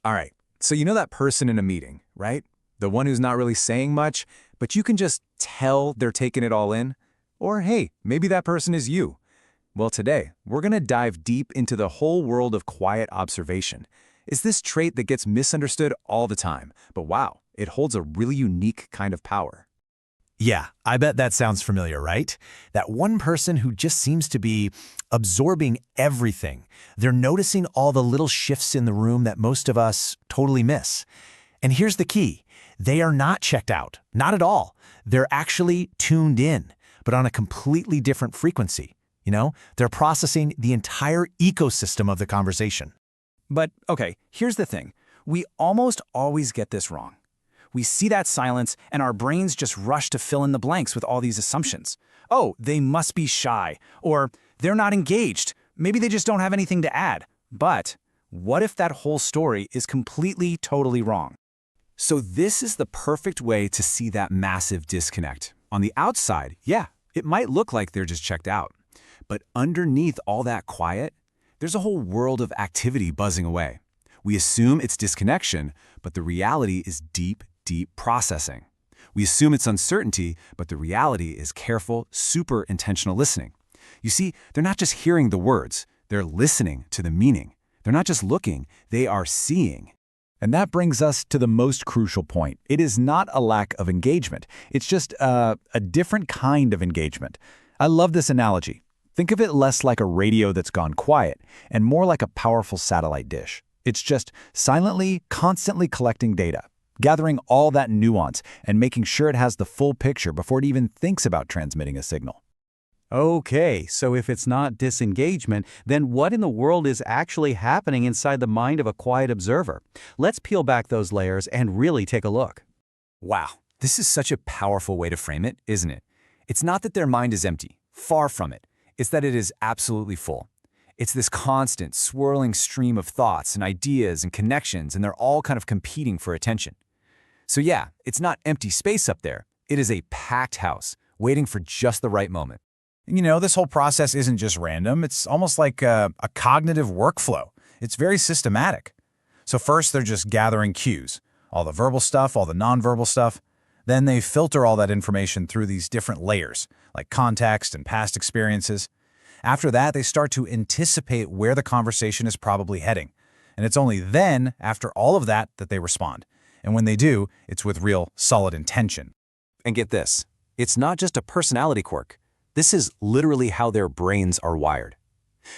All right, so you know that person in a meeting, right? The one who's not really saying much, but you can just tell they're taking it all in? Or hey, maybe that person is you. Well, today, we're going to dive deep into the whole world of quiet observation. It's this trait that gets misunderstood all the time, but wow, it holds a really unique kind of power. Yeah, I bet that sounds familiar, right? That one person who just seems to be absorbing everything. They're noticing all the little shifts in the room that most of us totally miss. And here's the key. They are not checked out, not at all. They're actually tuned in, but on a completely different frequency. They're processing the entire ecosystem of the conversation. But okay, here's the thing. We almost always get this wrong. We see that silence, and our brains just rush to fill in the blanks with all these assumptions. Oh, they must be shy, or they're not engaged. Maybe they just don't have anything to add. But what if that whole story is completely, totally wrong? So this is the perfect way to see that massive disconnect. On the outside, yeah, it might look like they're just checked out. But underneath all that quiet, there's a whole world of activity buzzing away. We assume it's disconnection, but the reality is deep processing. We assume it's uncertainty, but the reality is careful, super intentional listening. You see, they're not just hearing the words, they're listening to the meaning. They're not just looking, they are seeing. And that brings us to the most crucial point. It is not a lack of engagement. It's just a different kind of engagement. I love this analogy. Think of it less like a radio that's gone quiet and more like a powerful satellite dish. It's just silently, constantly collecting data, gathering all that nuance and making sure it has the full picture before it even thinks about transmitting a signal. Okay, so if it's not disengagement, then what in the world is actually happening inside the mind of a quiet observer? Let's peel back those layers and really take a look. Wow, this is such a powerful way to frame it, isn't it? It's not that their mind is empty, far from it. It's that it is absolutely full. It's this constant, swirling stream of thoughts and ideas and connections, and they're all kind of competing for attention. So yeah, it's not empty space up there. It is a packed house, waiting for just the right moment. This whole process isn't just random. It's almost like a cognitive workflow. It's very systematic. So first, they're just gathering cues, all the verbal stuff, all the nonverbal stuff. Then they filter all that information through these different layers, like context and past experiences. After that, they start to anticipate where the conversation is probably heading. And it's only then, after all of that, that they respond. And when they do, it's with real, solid intention. And get this, it's not just a personality quirk. This is literally how their brains are wired.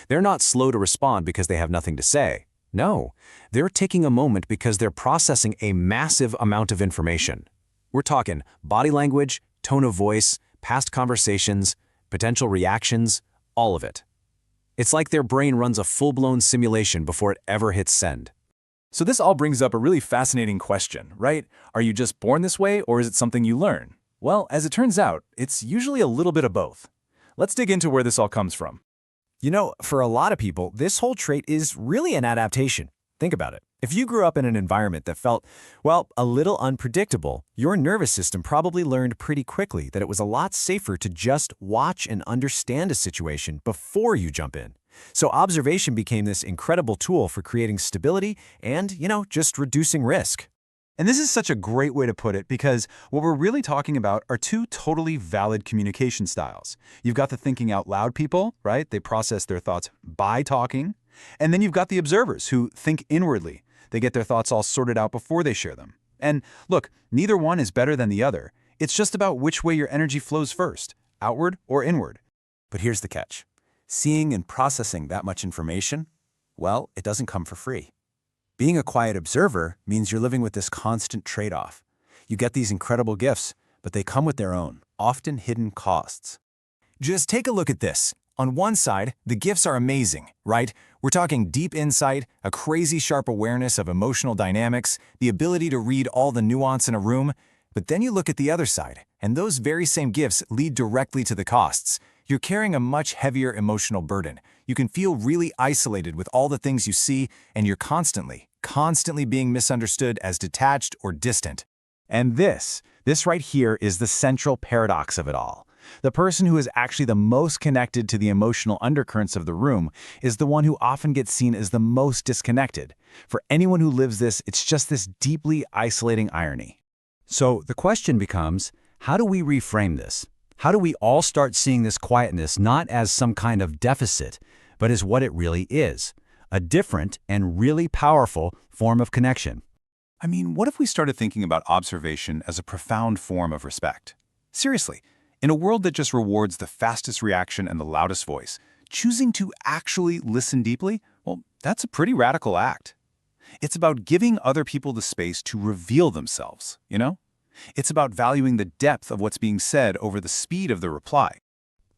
They're not slow to respond because they have nothing to say. No, they're taking a moment because they're processing a massive amount of information. We're talking body language, tone of voice, past conversations, potential reactions, all of it. It's like their brain runs a full-blown simulation before it ever hits send. So this all brings up a really fascinating question, right? Are you just born this way, or is it something you learn? Well, as it turns out, it's usually a little bit of both. Let's dig into where this all comes from. For a lot of people, this whole trait is really an adaptation. Think about it. If you grew up in an environment that felt, well, a little unpredictable, your nervous system probably learned pretty quickly that it was a lot safer to just watch and understand a situation before you jump in. So observation became this incredible tool for creating stability and, just reducing risk. And this is such a great way to put it because what we're really talking about are two totally valid communication styles. You've got the thinking out loud people, right? They process their thoughts by talking. And then you've got the observers who think inwardly. They get their thoughts all sorted out before they share them. And look, neither one is better than the other. It's just about which way your energy flows first, outward or inward. But here's the catch. Seeing and processing that much information, well, it doesn't come for free. Being a quiet observer means you're living with this constant trade-off. You get these incredible gifts, but they come with their own, often hidden costs. Just take a look at this. On one side, the gifts are amazing, right? We're talking deep insight, a crazy sharp awareness of emotional dynamics, the ability to read all the nuance in a room. But then you look at the other side, and those very same gifts lead directly to the costs. You're carrying a much heavier emotional burden. You can feel really isolated with all the things you see, and you're constantly being misunderstood as detached or distant. And this right here is the central paradox of it all. The person who is actually the most connected to the emotional undercurrents of the room is the one who often gets seen as the most disconnected. For anyone who lives this, it's just this deeply isolating irony. So the question becomes, how do we reframe this? How do we all start seeing this quietness not as some kind of deficit, but as what it really is? A different and really powerful form of connection. I mean, what if we started thinking about observation as a profound form of respect? Seriously, in a world that just rewards the fastest reaction and the loudest voice, choosing to actually listen deeply, well, that's a pretty radical act. It's about giving other people the space to reveal themselves, you know? It's about valuing the depth of what's being said over the speed of the reply.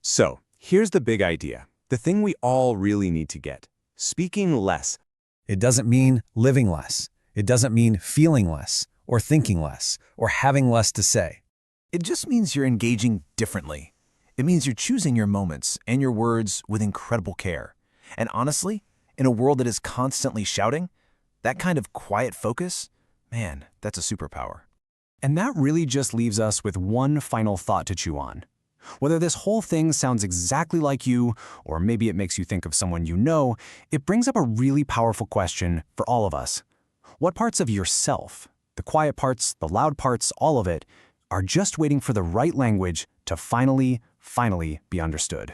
So, here's the big idea. The thing we all really need to get. Speaking less. It doesn't mean living less. It doesn't mean feeling less, or thinking less, or having less to say. It just means you're engaging differently. It means you're choosing your moments and your words with incredible care. And honestly, in a world that is constantly shouting, that kind of quiet focus, man, that's a superpower. And that really just leaves us with one final thought to chew on. Whether this whole thing sounds exactly like you, or maybe it makes you think of someone you know, it brings up a really powerful question for all of us. What parts of yourself, the quiet parts, the loud parts, all of it, are just waiting for the right language to finally be understood?